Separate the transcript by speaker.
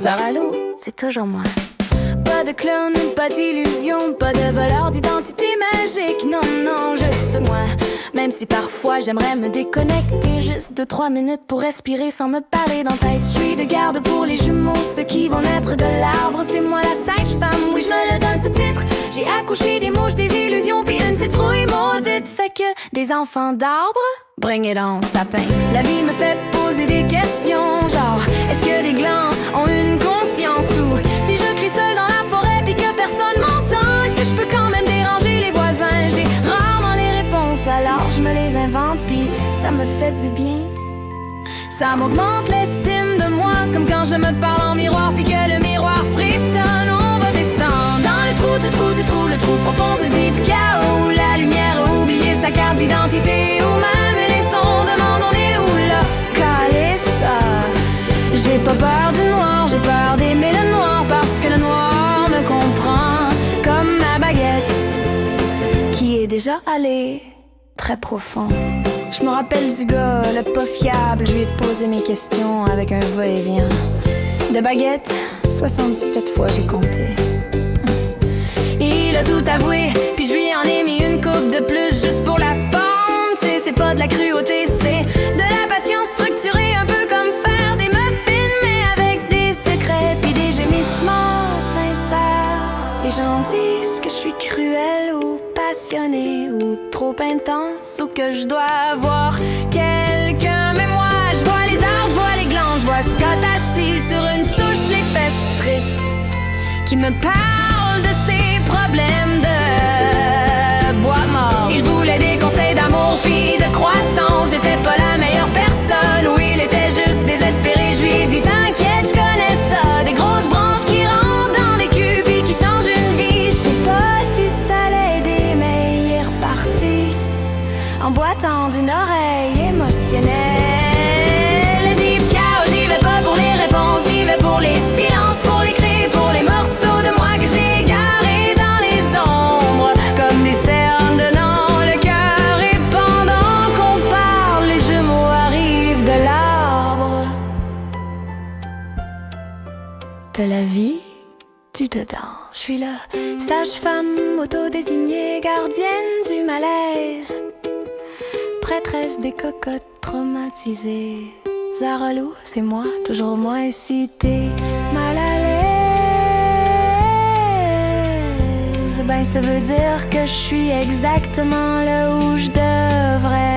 Speaker 1: Zara Lou, c'est toujours moi. Pas de clown, pas d'illusion, pas de voleur d'identité magique. Non, non, juste moi. Même si parfois j'aimerais me déconnecter, juste 2-3 minutes pour respirer sans me parler dans la tête. Je suis de garde pour les jumeaux, ceux qui vont naître de l'arbre. C'est moi la sage-femme, oui je me le donne ce titre. J'ai accouché des mouches, des illusions, puis une citrouille maudite. Fait que des enfants d'arbres, bring it on, sapin. La vie me fait poser des questions, genre est-ce que les glands ont une conscience? Ou si je crie seul dans la forêt puis que personne m'entend, est-ce que je peux quand même déranger les voisins? J'ai rarement les réponses, alors je me les invente puis ça me fait du bien. Ça m'augmente l'estime de moi, comme quand je me parle en miroir puis que le miroir frissonne. On va descendre dans le trou, le trou profond du deep chaos. La lumière a oublié sa carte d'identité, ou même les sons demandent on est où là? Calissa. J'ai pas peur du noir, j'ai peur d'aimer le noir, parce que le noir me comprend comme ma baguette qui est déjà allée très profond. Je me rappelle du gars, le pas fiable, je lui ai posé mes questions avec un va-et-vient. De baguette, 77 fois j'ai compté. Il a tout avoué, puis je lui en ai mis une coupe de plus juste pour la forme. Tu sais, c'est pas de la cruauté, c'est de la passion structurée, un peu comme faire des muffins, mais avec des secrets puis des gémissements sincères. Les gens disent que je suis cruelle ou passionnée ou trop intense, ou que je dois avoir quelqu'un. Mais moi, je vois les arbres, je vois les glands, je vois Scott assis sur une souche, les fesses tristes, qui me parle de ses problèmes de bois mort. Il voulait des conseils d'amour puis de croissance. J'étais pas la meilleure personne, ou il était juste désespéré. Je lui ai dit t'inquiète, je connais ça, des grosses branches qui rentrent dans des culs puis qui changent une vie. Je sais pas si ça l'aidait, mais il est reparti en boitant d'une oreille émotionnelle. Le deep chaos, j'y vais pas pour les réponses, j'y vais pour les silences, pour les cris, pour les morceaux de moi que j'ai garés dans les ombres, comme des cernes dedans le cœur. Et pendant qu'on parle, les jumeaux arrivent de l'arbre de la vie du dedans. Je suis la sage-femme autodésignée, gardienne du malaise, prêtresse des cocottes traumatisées. Zara Lou, c'est moi, toujours moins si t'es mal à l'aise, ben ça veut dire que je suis exactement là où je devrais